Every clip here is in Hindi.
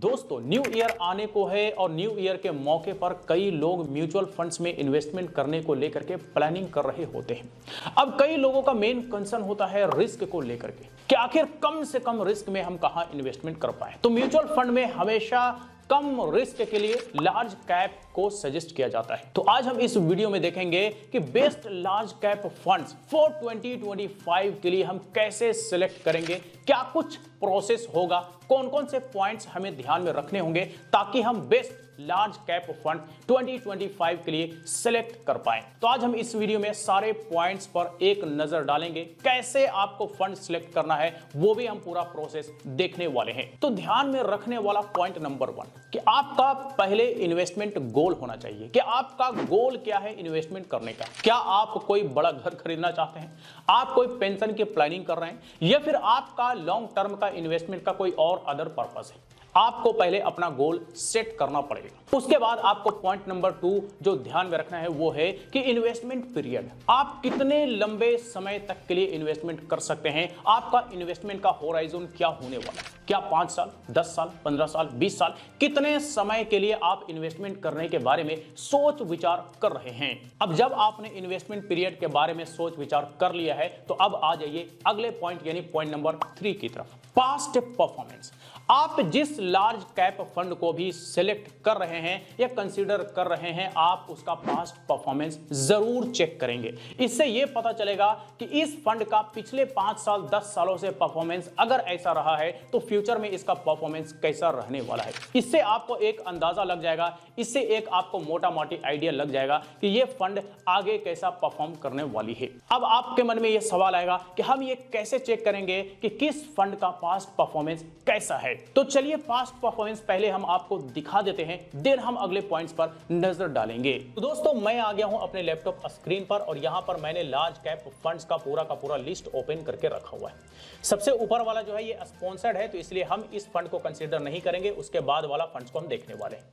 दोस्तों न्यू ईयर आने को है और न्यू ईयर के मौके पर कई लोग म्यूचुअल फंड्स में इन्वेस्टमेंट करने को लेकर के प्लानिंग कर रहे होते हैं। अब कई लोगों का मेन कंसर्न होता है रिस्क को लेकर के कि आखिर कम से कम रिस्क में हम कहां इन्वेस्टमेंट कर पाए। तो म्यूचुअल फंड में हमेशा कम रिस्क के लिए लार्ज कैप को सजेस्ट किया जाता है। तो आज हम इस वीडियो में देखेंगे कि best large cap funds for 2025 के लिए हम कैसे सिलेक्ट करेंगे, क्या कुछ प्रोसेस होगा, कौन कौन से पॉइंट्स हमें ध्यान में रखने होंगे ताकि हम बेस्ट लार्ज कैप फंड 2025 के लिए सिलेक्ट कर पाए। तो आज हम इस वीडियो में सारे पॉइंट्स पर एक नजर डालेंगे, कैसे आपको फंड सिलेक्ट करना है वो भी हम पूरा प्रोसेस देखने वाले हैं। तो ध्यान में रखने वाला पॉइंट नंबर 1 कि आपका पहले इन्वेस्टमेंट गोल होना चाहिए कि आपका गोल क्या है इन्वेस्टमेंट करने का। क्या आप कोई बड़ा घर खरीदना चाहते हैं, आप कोई पेंशन की प्लानिंग कर रहे हैं, या फिर आपका लॉन्ग टर्म का इन्वेस्टमेंट का कोई और अदर पर्पस है। आपको पहले अपना गोल सेट करना पड़ेगा। उसके बाद आपको पॉइंट नंबर 2 जो ध्यान में रखना है वो है कि इन्वेस्टमेंट पीरियड, आप कितने लंबे समय तक के लिए इन्वेस्टमेंट कर सकते हैं, आपका इन्वेस्टमेंट का होराइजन क्या होने वाला है। क्या 5 साल, 10 साल, 15 साल, 20 साल, कितने समय के लिए आप इन्वेस्टमेंट करने के बारे में सोच विचार कर रहे हैं। अब जब आपने इन्वेस्टमेंट पीरियड के बारे में सोच विचार कर लिया है तो अब आ जाइए अगले पॉइंट यानी पॉइंट नंबर 3 की तरफ, पास्ट परफॉर्मेंस। आप जिस लार्ज कैप फंड को भी सिलेक्ट कर रहे हैं या कंसीडर कर रहे हैं, आप उसका पास्ट परफॉर्मेंस जरूर चेक करेंगे। इससे यह पता चलेगा कि इस फंड का पिछले 5 साल 10 सालों से परफॉर्मेंस अगर ऐसा रहा है तो फ्यूचर में इसका परफॉर्मेंस कैसा रहने वाला है। इससे आपको एक अंदाजा लग जाएगा, इससे एक आपको मोटा मोटी आइडिया लग जाएगा कि यह फंड आगे कैसा परफॉर्म करने वाली है। अब आपके मन में यह सवाल आएगा कि हम ये कैसे चेक करेंगे कि किस फंड का पास्ट परफॉर्मेंस कैसा है। तो चलिए पास्ट परफॉर्मेंस पहले हम आपको दिखा देते हैं, देन हम अगले पॉइंट्स पर नजर डालेंगे। तो दोस्तों मैं आ गया हूं अपने लैपटॉप स्क्रीन पर और यहां पर मैंने लार्ज कैप फंड्स का पूरा लिस्ट ओपन करके रखा हुआ है। सबसे ऊपर वाला जो है ये स्पॉन्सर्ड है तो इसलिए हम इस फंड को कंसीडर नहीं करेंगे, उसके बाद वाला फंड्स को हम देखने वाले हैं।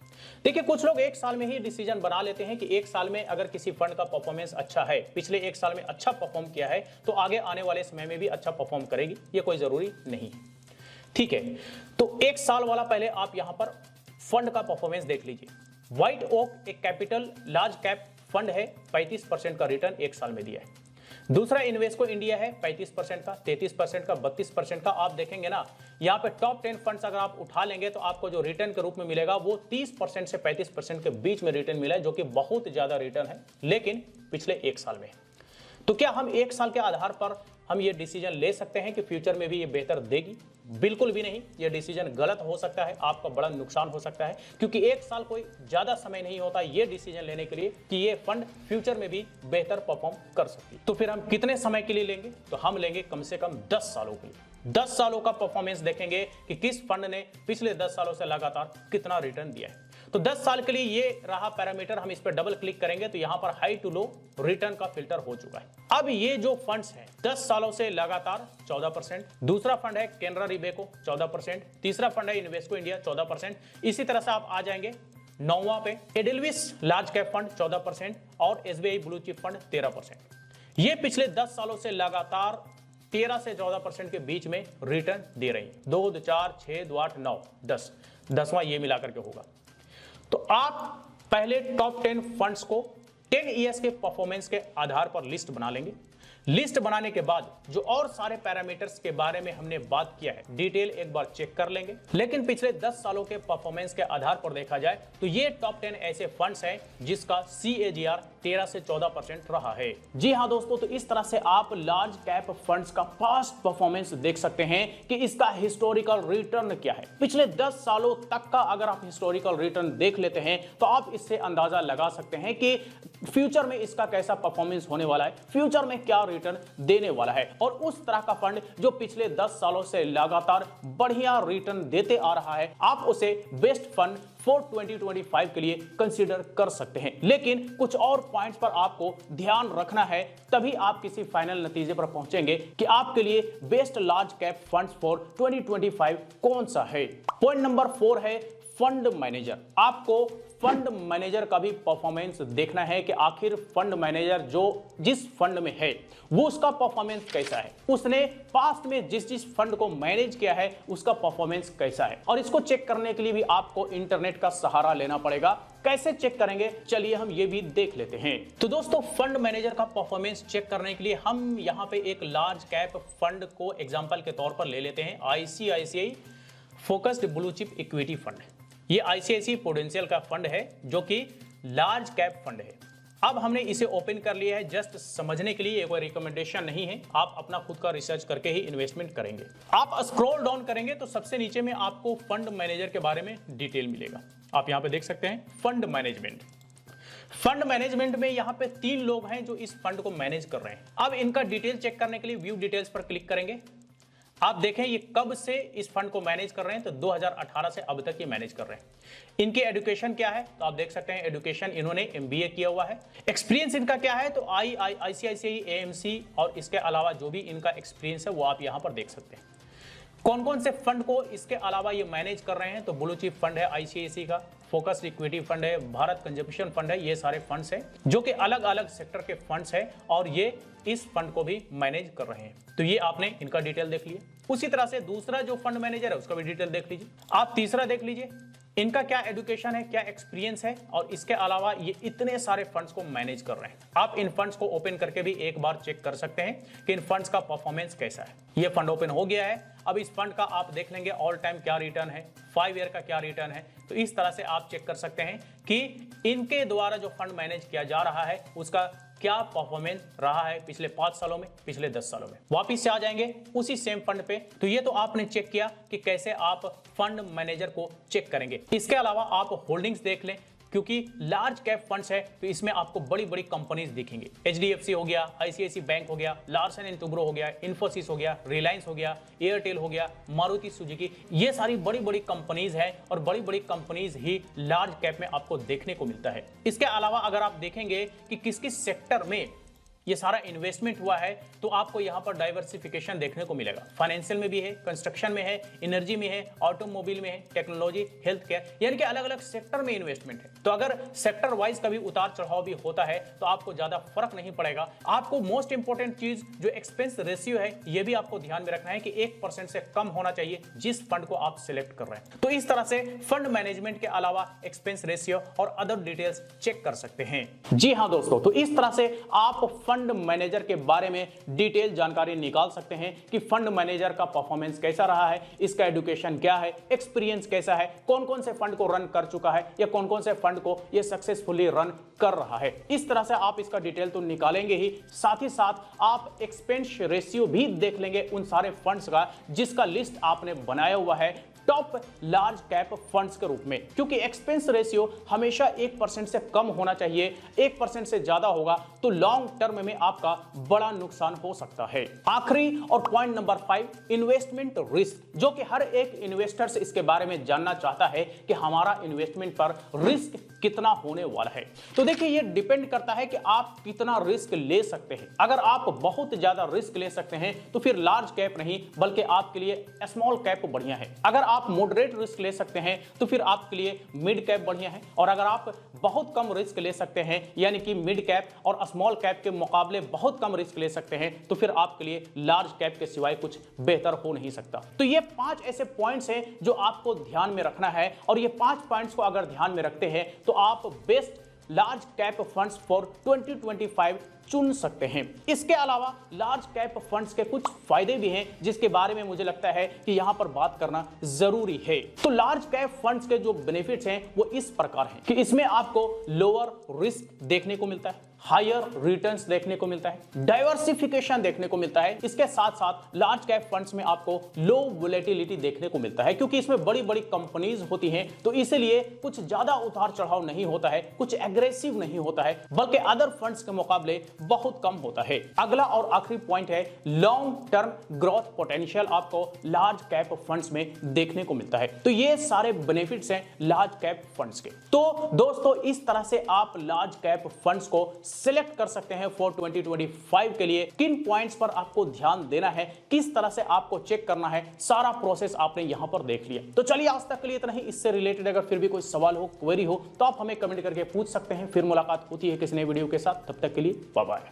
देखिए कुछ लोग एक साल में ही डिसीजन बना लेते हैं कि एक साल में अगर किसी फंड का परफॉर्मेंस अच्छा है, पिछले एक साल में अच्छा परफॉर्म किया है तो आगे आने वाले समय में भी अच्छा परफॉर्म करेगी, ये कोई जरूरी नहीं है। ठीक है, तो एक साल वाला पहले आप यहां पर फंड का परफॉर्मेंस देख लीजिए। व्हाइट ओक एक कैपिटल लार्ज कैप फंड है, 35% का रिटर्न एक साल में दिया है। दूसरा इन्वेस्को इंडिया है 35% का, 33% का, 32% का। आप देखेंगे ना यहां पे टॉप 10 फंड्स अगर आप उठा लेंगे तो आपको जो रिटर्न के रूप में मिलेगा वो 30% से 35% के बीच में रिटर्न मिला है, जो कि बहुत ज्यादा रिटर्न है, लेकिन पिछले एक साल में। तो क्या हम एक साल के आधार पर हम ये डिसीजन ले सकते हैं कि फ्यूचर में भी ये बेहतर देगी? बिल्कुल भी नहीं, ये डिसीजन गलत हो सकता है, आपका बड़ा नुकसान हो सकता है, क्योंकि एक साल कोई ज्यादा समय नहीं होता ये डिसीजन लेने के लिए कि ये फंड फ्यूचर में भी बेहतर परफॉर्म कर सकती है। तो फिर हम कितने समय के लिए लेंगे? तो हम लेंगे कम से कम 10 सालों के लिए। 10 सालों का परफॉर्मेंस देखेंगे कि किस फंड ने पिछले 10 सालों से लगातार कितना रिटर्न दिया है। तो 10 साल के लिए ये रहा पैरामीटर, हम इस पर डबल क्लिक करेंगे तो यहां पर हाई टू लो रिटर्न का फिल्टर हो चुका है। अब ये जो फंड्स हैं 10 सालों से लगातार 14%, दूसरा फंड है कैनरा रिबेको 14%, तीसरा फंड है इन्वेस्को इंडिया 14%। इसी तरह से आप आ जाएंगे 9वां पे एडेलविस लार्ज कैप फंड 14% और एसबीआई ब्लू चिप फंड 13%। ये पिछले 10 सालों से लगातार 13 से 14% के बीच में रिटर्न दे रही है। 2, 4, 6, 2, 8, 9, 10, 10वां ये मिलाकर के होगा। तो आप पहले टॉप 10 फंड्स को 10 इयर्स के परफॉर्मेंस के आधार पर लिस्ट बना लेंगे। लिस्ट बनाने के बाद जो और सारे पैरामीटर्स के बारे में हमने बात किया है डिटेल एक बार चेक कर लेंगे, लेकिन पिछले 10 सालों के परफॉर्मेंस के आधार पर देखा जाए तो ये टॉप 10 ऐसे फंड्स हैं जिसका CAGR 13 से 14% रहा है। जी हां दोस्तों, तो इस तरह से आप लार्ज कैप फंड्स का पास्ट परफॉर्मेंस देख सकते हैं कि इसका हिस्टोरिकल रिटर्न क्या है। पिछले 10 सालों तक का अगर आप हिस्टोरिकल रिटर्न देख लेते हैं तो आप इससे अंदाजा लगा सकते हैं कि फ्यूचर में इसका कैसा परफॉर्मेंस होने वाला है, फ्यूचर में क्या रिटर्न देने वाला है। और उस तरह का फंड जो पिछले 10 सालों से लगातार बढ़िया रिटर्न देते आ रहा है, आप उसे बेस्ट फंड फॉर 2025 के लिए कंसीडर कर सकते हैं। लेकिन कुछ और पॉइंट्स पर आपको ध्यान रखना है, तभी आप किसी फाइनल नतीजे पर पहुंचेंगे कि आपके लिए best large cap funds for 2025 कौन सा है। पॉइंट नंबर 4 है फंड मैनेजर। आपको फंड मैनेजर का भी परफॉर्मेंस देखना है कि आखिर फंड मैनेजर जो जिस फंड में है वो उसका परफॉर्मेंस कैसा है, उसने पास्ट में जिस फंड को मैनेज किया है उसका परफॉर्मेंस कैसा है। और इसको चेक करने के लिए भी आपको इंटरनेट का सहारा लेना पड़ेगा। कैसे चेक करेंगे, चलिए हम ये भी देख लेते हैं। तो दोस्तों, फंड मैनेजर का परफॉर्मेंस चेक करने के लिए हम यहाँ पे एक लार्ज कैप फंड को एग्जांपल के तौर पर ले लेते हैं। ICICI focused blue chip equity fund. ये आईसीआईसीआई प्रूडेंशियल का फंड है जो कि लार्ज कैप फंड है। अब हमने इसे ओपन कर लिया है जस्ट समझने के लिए, ये कोई रिकमेंडेशन नहीं है, आप अपना खुद का रिसर्च करके ही इन्वेस्टमेंट करेंगे। आप स्क्रॉल डाउन करेंगे तो सबसे नीचे में आपको फंड मैनेजर के बारे में डिटेल मिलेगा। आप यहां पे देख सकते हैं फंड मैनेजमेंट। फंड मैनेजमेंट में यहां पे 3 लोग हैं जो इस फंड को मैनेज कर रहे हैं। अब इनका डिटेल चेक करने के लिए व्यू डिटेल्स पर क्लिक करेंगे। आप देखें ये कब से इस फंड को मैनेज कर रहे हैं, तो 2018 से अब तक ये मैनेज कर रहे हैं। इनकी एजुकेशन क्या है, तो आप देख सकते हैं एजुकेशन इन्होंने एमबीए किया हुआ है। एक्सपीरियंस इनका क्या है, तो आईसीआईसीआई एएमसी और इसके अलावा जो भी इनका एक्सपीरियंस है वो आप यहां पर देख सकते हैं। कौन कौन से फंड को इसके अलावा ये मैनेज कर रहे हैं, तो ब्लू चिप फंड है आईसीआईसीआई का, फोकस्ड इक्विटी फंड है, भारत कंजम्पशन फंड है। ये सारे फंड्स हैं जो कि अलग अलग सेक्टर के फंड्स हैं और ये इस फंड को भी मैनेज कर रहे हैं। तो ये आपने इनका डिटेल देख लिया। उसी तरह से दूसरा जो फंड मैनेजर है उसका भी डिटेल देख लीजिए। आप तीसरा देख लीजिए, इनका क्या एजुकेशन है, क्या एक्सपीरियंस है और इसके अलावा ये इतने सारे फंड्स को मैनेज कर रहे हैं। आप इन फंड्स को ओपन करके भी एक बार चेक कर सकते हैं कि इन फंड्स का परफॉर्मेंस कैसा है। ये फंड ओपन हो गया है। अब इस फंड का आप देख लेंगे ऑल टाइम क्या रिटर्न है, 5 ईयर का क्या रिटर्न है। तो इस तरह से आप चेक कर सकते हैं कि इनके द्वारा जो फंड मैनेज किया जा रहा है उसका क्या परफॉर्मेंस रहा है पिछले 5 सालों में, पिछले 10 सालों में। वापिस से आ जाएंगे उसी सेम फंड पे। तो ये तो आपने चेक किया कि कैसे आप फंड मैनेजर को चेक करेंगे। इसके अलावा आप होल्डिंग्स देख लें, क्योंकि लार्ज कैप फंड्स है तो इसमें आपको बड़ी बड़ी कंपनीज दिखेंगी। एचडीएफसी हो गया, आईसीआईसीआई बैंक हो गया, लार्सन एंड टुब्रो हो गया, इन्फोसिस हो गया, रिलायंस हो गया, एयरटेल हो गया, मारुति सुजुकी। ये सारी बड़ी बड़ी कंपनीज हैं और बड़ी बड़ी कंपनीज ही लार्ज कैप में आपको देखने को मिलता है। इसके अलावा अगर आप देखेंगे कि किस किस सेक्टर में ये सारा इन्वेस्टमेंट हुआ है तो आपको यहां पर डाइवर्सिफिकेशन देखने को मिलेगा। फाइनेंशियल में भी है, कंस्ट्रक्शन में है, एनर्जी में है, ऑटोमोबाइल में है, टेक्नोलॉजी, हेल्थ केयर, यानी कि अलग अलग सेक्टर में इन्वेस्टमेंट है। तो अगर सेक्टर वाइज कभी उतार चढ़ाव भी होता है तो आपको ज्यादा फर्क नहीं पड़ेगा। आपको मोस्ट इंपॉर्टेंट चीज जो एक्सपेंस रेशियो है ये भी आपको ध्यान में रखना है कि 1% से कम होना चाहिए जिस फंड को आप सिलेक्ट कर रहे हैं। तो इस तरह से फंड मैनेजमेंट के अलावा एक्सपेंस रेशियो और अदर डिटेल्स चेक कर सकते हैं। जी हाँ दोस्तों, तो इस तरह से आप फंड मैनेजर के बारे में डिटेल जानकारी निकाल सकते हैं कि फंड मैनेजर का परफॉर्मेंस कैसा रहा है, इसका एजुकेशन क्या है, एक्सपीरियंस कैसा है, कौन कौन से फंड को रन कर चुका है या कौन कौन से फंड को ये सक्सेसफुली रन कर रहा है। इस तरह से आप इसका डिटेल तो निकालेंगे ही, साथ ही साथ आप एक्सपेंस रेशियो भी देख लेंगे उन सारे फंड्स का जिसका लिस्ट आपने बनाया हुआ है टॉप लार्ज कैप फंड्स के रूप में। क्योंकि एक्सपेंस रेशियो हमेशा 1% से कम होना चाहिए, 1% से ज्यादा होगा तो लॉन्ग टर्म में आपका बड़ा नुकसान हो सकता है। आखिरी और पॉइंट नंबर 5, इन्वेस्टमेंट रिस्क, जो कि हर एक इन्वेस्टर्स इसके बारे में जानना चाहता है कि हमारा इन्वेस्टमेंट पर रिस्क कितना होने वाला है। तो देखिए ये डिपेंड करता है कि आप कितना रिस्क ले सकते हैं। अगर आप बहुत ज्यादा रिस्क ले सकते हैं तो फिर लार्ज कैप नहीं बल्कि आपके लिए स्मॉल कैप बढ़िया है। अगर आप मॉडरेट रिस्क ले सकते हैं तो फिर आपके लिए मिड कैप बढ़िया है। और अगर आप बहुत कम रिस्क ले सकते हैं यानी कि मिड कैप और स्मॉल कैप के मुकाबले बहुत कम रिस्क ले सकते हैं तो फिर आपके लिए लार्ज कैप के सिवाय कुछ बेहतर हो नहीं सकता। तो ये 5 ऐसे पॉइंट्स हैं जो आपको ध्यान में रखना है और ये 5 पॉइंट्स को अगर ध्यान में रखते हैं तो आप best large cap funds for 2025 चुन सकते हैं। इसके अलावा लार्ज कैप फंड्स के कुछ फायदे भी हैं जिसके बारे में मुझे लगता है कि यहां पर बात करना जरूरी है। तो लार्ज कैप फंड्स के जो बेनिफिट्स हैं वो इस प्रकार हैं कि इसमें आपको लोअर रिस्क देखने को मिलता है, हायर रिटर्न्स देखने को मिलता है, डाइवर्सिफिकेशन देखने को मिलता है। इसके साथ साथ लार्ज कैप फंड्स में आपको लो वोलेटिलिटी देखने को मिलता है क्योंकि इसमें बड़ी बड़ी कंपनीज होती हैं तो इसलिए कुछ ज्यादा उतार चढ़ाव नहीं होता है, कुछ एग्रेसिव नहीं होता है बल्कि अदर फंड्स के मुकाबले बहुत कम होता है। अगला और आखिरी पॉइंट है लॉन्ग टर्म ग्रोथ पोटेंशियल आपको लार्ज कैप फंड्स में देखने को मिलता है। तो ये सारे बेनिफिट्स हैं लार्ज कैप फंड्स के। तो दोस्तों इस तरह से आप लार्ज कैप फंड्स को सिलेक्ट कर सकते हैं फॉर 2025 के लिए। किन पॉइंट्स पर आपको ध्यान देना है, किस तरह से आपको चेक करना है, सारा प्रोसेस आपने यहां पर देख लिया। तो चलिए आज तक के लिए इतना ही। इससे रिलेटेड अगर फिर भी कोई सवाल हो, क्वेरी हो, तो आप हमें कमेंट करके पूछ सकते हैं। फिर मुलाकात होती है किसी नए वीडियो के साथ, तब तक के लिए बाय बाय।